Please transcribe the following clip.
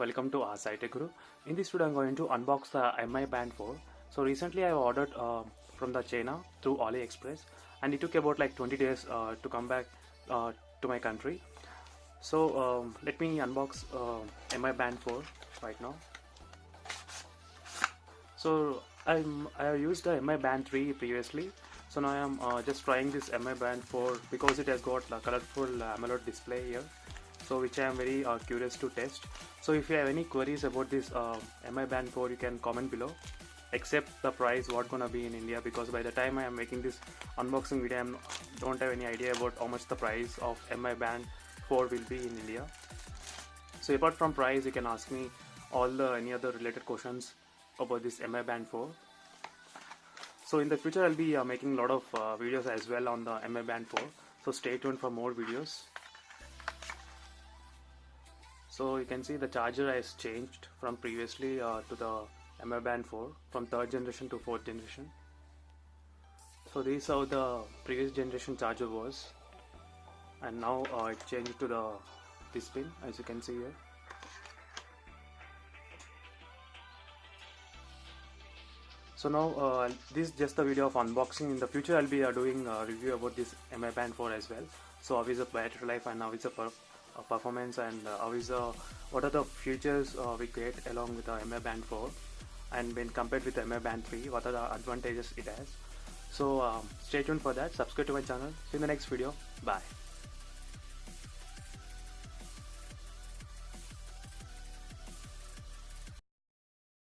welcome to our site Guru. In this video I'm going to unbox the Mi Band 4. So recently I ordered from the China through AliExpress, and it took about like 20 days to come back to my country. So let me unbox Mi Band 4 right now. So I have used the Mi Band 3 previously. So now I am just trying this Mi Band 4 because it has got a colorful AMOLED display here, so which I am very curious to test. So if you have any queries about this Mi Band 4, you can comment below, except the price what gonna be in India, because by the time I am making this unboxing video I don't have any idea about how much the price of Mi Band 4 will be in India. So apart from price, you can ask me any other related questions about this Mi Band 4. So in the future I'll be making a lot of videos as well on the Mi Band 4, so stay tuned for more videos. So you can see the charger has changed from previously to the Mi Band 4, from 3rd generation to 4th generation. So this is how the previous generation charger was, and now it changed to this pin, as you can see here. So now this is just the video of unboxing. In the future I'll be doing a review about this Mi Band 4 as well. So how is the battery life, and how is the performance, and what are the features we get along with the Mi Band 4, and when compared with the Mi Band 3, what are the advantages it has. So stay tuned for that. Subscribe to my channel. See you in the next video. Bye.